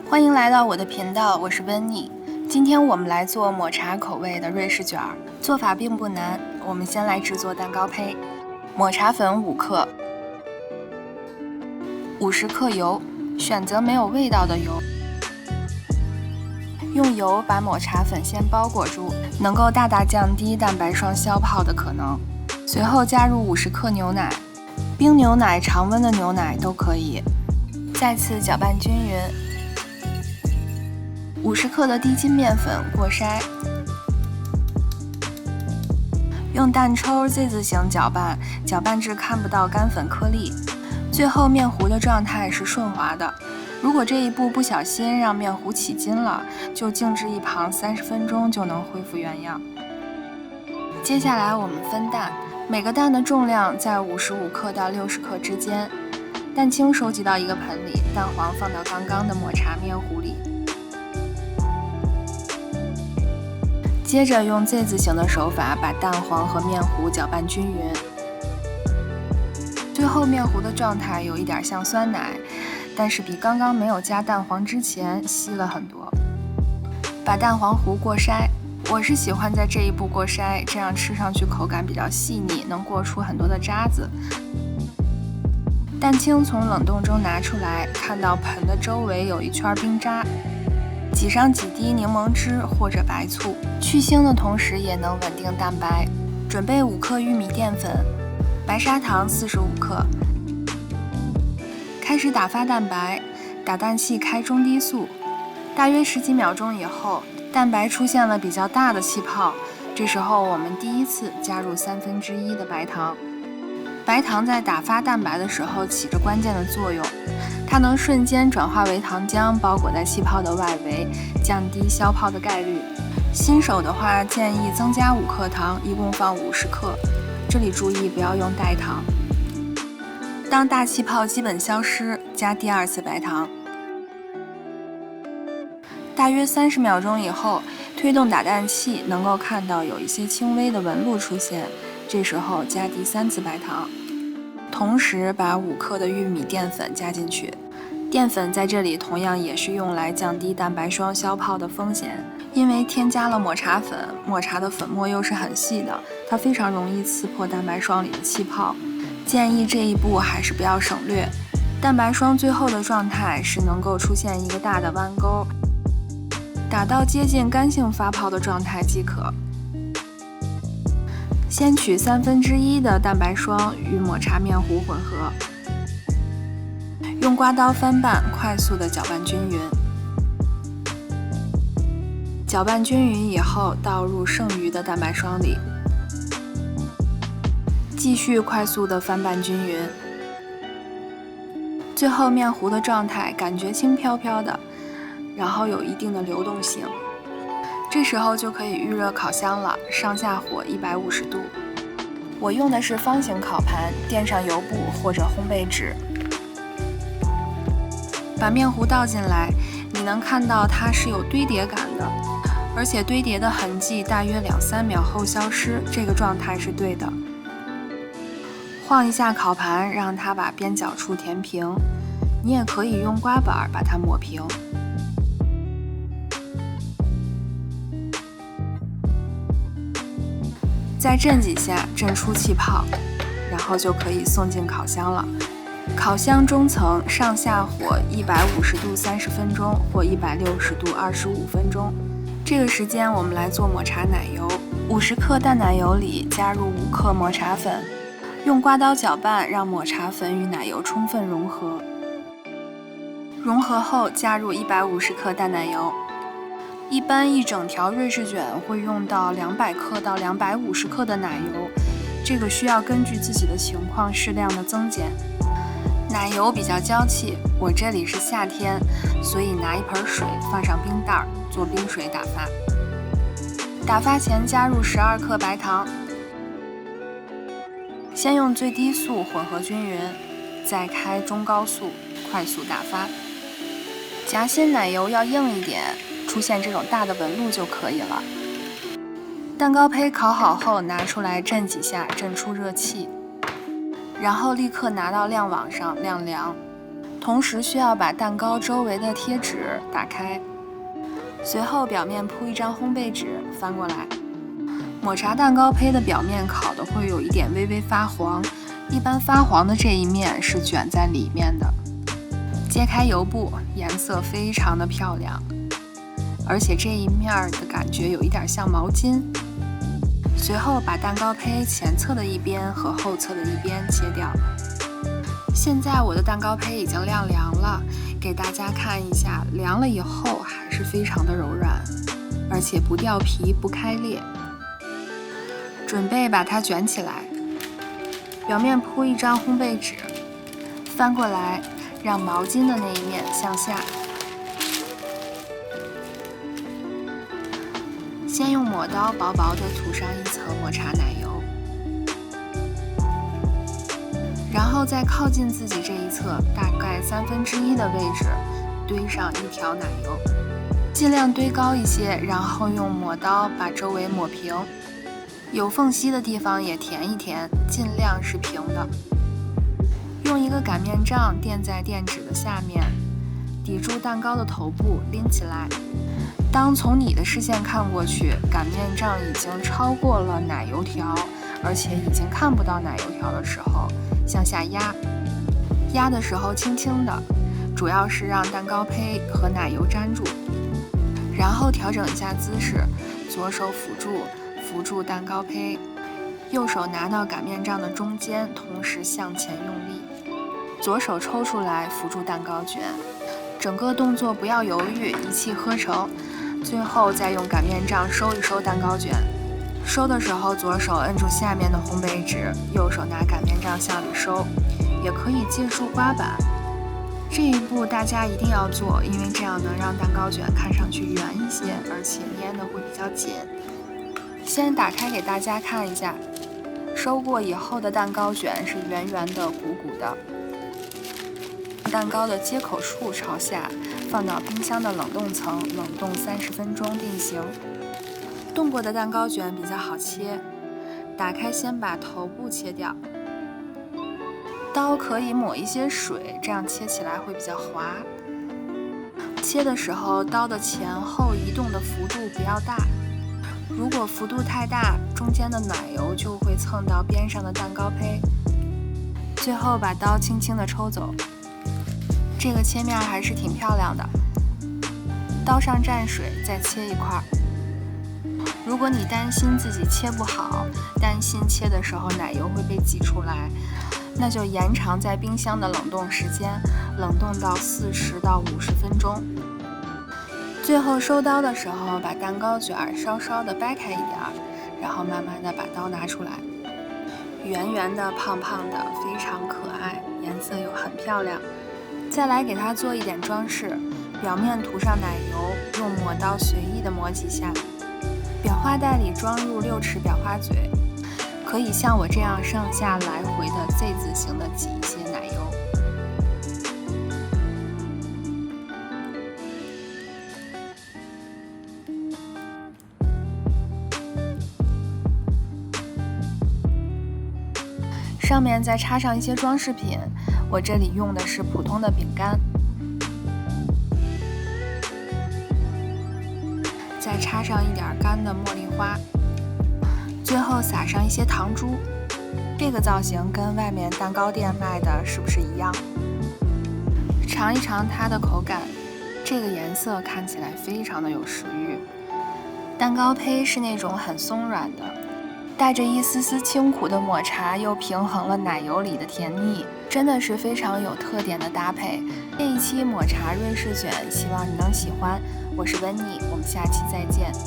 欢迎来到我的频道，我是温妮。今天我们来做抹茶口味的瑞士卷儿，做法并不难。我们先来制作蛋糕胚。抹茶粉5克，50克油，选择没有味道的油。用油把抹茶粉先包裹住，能够大大降低蛋白霜消泡的可能。随后加入50克牛奶，冰牛奶、常温的牛奶都可以。再次搅拌均匀。50克的低筋面粉过筛，用蛋抽 Z 字形搅拌，搅拌至看不到干粉颗粒。最后面糊的状态是顺滑的。如果这一步不小心让面糊起筋了，就静置一旁30分钟就能恢复原样。接下来我们分蛋，每个蛋的重量在55克到60克之间。蛋清收集到一个盆里，蛋黄放到刚刚的抹茶面糊里。接着用 Z 字形的手法把蛋黄和面糊搅拌均匀。最后面糊的状态有一点像酸奶，但是比刚刚没有加蛋黄之前稀了很多。把蛋黄糊过筛，我是喜欢在这一步过筛，这样吃上去口感比较细腻，能过出很多的渣子。蛋清从冷冻中拿出来，看到盆的周围有一圈冰渣，挤上几滴柠檬汁或者白醋，去腥的同时也能稳定蛋白。准备5克玉米淀粉，白砂糖45克。开始打发蛋白，打蛋器开中低速，大约10几秒钟以后，蛋白出现了比较大的气泡，这时候我们第一次加入1/3的白糖。白糖在打发蛋白的时候起着关键的作用，它能瞬间转化为糖浆，包裹在气泡的外围，降低消泡的概率。新手的话建议增加5克糖，一共放50克，这里注意不要用代糖。当大气泡基本消失，加第2次白糖。大约30秒钟以后，推动打蛋器能够看到有一些轻微的纹路出现，这时候加第3次白糖。同时把5克的玉米淀粉加进去，淀粉在这里同样也是用来降低蛋白霜消泡的风险，因为添加了抹茶粉，抹茶的粉末又是很细的，它非常容易刺破蛋白霜里的气泡，建议这一步还是不要省略。蛋白霜最后的状态是能够出现一个大的弯钩，打到接近干性发泡的状态即可。先取1/3的蛋白霜与抹茶面糊混合，用刮刀翻拌，快速的搅拌均匀。搅拌均匀以后，倒入剩余的蛋白霜里，继续快速的翻拌均匀。最后面糊的状态感觉轻飘飘的，然后有一定的流动性。这时候就可以预热烤箱了，上下火150度。我用的是方形烤盘，垫上油布或者烘焙纸。把面糊倒进来，你能看到它是有堆叠感的，而且堆叠的痕迹大约2-3秒后消失，这个状态是对的。晃一下烤盘，让它把边角处填平。你也可以用刮板把它抹平。再震几下，震出气泡，然后就可以送进烤箱了。烤箱中层上下火150度30分钟或160度25分钟。这个时间我们来做抹茶奶油。50克淡奶油里加入5克抹茶粉，用刮刀搅拌，让抹茶粉与奶油充分融合。融合后加入150克淡奶油。一般一整条瑞士卷会用到200克到250克的奶油，这个需要根据自己的情况适量的增减。奶油比较娇气，我这里是夏天，所以拿一盆水放上冰袋做冰水打发。打发前加入12克白糖，先用最低速混合均匀，再开中高速快速打发。夹心奶油要硬一点，出现这种大的纹路就可以了。蛋糕胚烤好后拿出来震几下，震出热气，然后立刻拿到晾网上晾凉。同时需要把蛋糕周围的贴纸打开，随后表面铺一张烘焙纸，翻过来。抹茶蛋糕胚的表面烤的会有一点微微发黄，一般发黄的这一面是卷在里面的。揭开油布，颜色非常的漂亮，而且这一面的感觉有一点像毛巾。随后把蛋糕胚前侧的一边和后侧的一边切掉。现在我的蛋糕胚已经晾凉了，给大家看一下，凉了以后还是非常的柔软，而且不掉皮不开裂。准备把它卷起来，表面铺一张烘焙纸，翻过来，让毛巾的那一面向下。先用抹刀薄薄的涂上一层抹茶奶油，然后在靠近自己这一侧大概1/3的位置堆上一条奶油，尽量堆高一些，然后用抹刀把周围抹平，有缝隙的地方也填一填，尽量是平的。用一个擀面杖垫在垫纸的下面，抵住蛋糕的头部，拎起来。当从你的视线看过去，擀面杖已经超过了奶油条，而且已经看不到奶油条的时候，向下压。压的时候轻轻的，主要是让蛋糕胚和奶油粘住。然后调整一下姿势，左手扶住蛋糕胚，右手拿到擀面杖的中间，同时向前用力，左手抽出来扶住蛋糕卷，整个动作不要犹豫，一气呵成。最后再用擀面杖收一收蛋糕卷，收的时候左手摁住下面的烘焙纸，右手拿擀面杖向里收，也可以借助刮板。这一步大家一定要做，因为这样能让蛋糕卷看上去圆一些，而且粘的会比较紧。先打开给大家看一下，收过以后的蛋糕卷是圆圆的、鼓鼓的。蛋糕的接口处朝下，放到冰箱的冷冻层，冷冻30分钟定型。冻过的蛋糕卷比较好切，打开先把头部切掉。刀可以抹一些水，这样切起来会比较滑。切的时候，刀的前后移动的幅度不要大。如果幅度太大，中间的奶油就会蹭到边上的蛋糕胚。最后把刀轻轻地抽走。这个切面还是挺漂亮的。刀上蘸水，再切一块。如果你担心自己切不好，担心切的时候奶油会被挤出来，那就延长在冰箱的冷冻时间，冷冻到40到50分钟。最后收刀的时候，把蛋糕卷稍稍的掰开一点，然后慢慢的把刀拿出来，圆圆的、胖胖的，非常可爱，颜色又很漂亮。再来给它做一点装饰，表面涂上奶油，用抹刀随意的抹几下。裱花袋里装入6匙裱花嘴，可以像我这样上下来回的 Z 字形的挤一些奶油。上面再插上一些装饰品，我这里用的是普通的饼干。再插上一点干的茉莉花，最后撒上一些糖珠。这个造型跟外面蛋糕店卖的是不是一样？尝一尝它的口感，这个颜色看起来非常的有食欲。蛋糕胚是那种很松软的，带着一丝丝清苦的抹茶，又平衡了奶油里的甜腻，真的是非常有特点的搭配。这一期抹茶瑞士卷，希望你能喜欢。我是温妮，我们下期再见。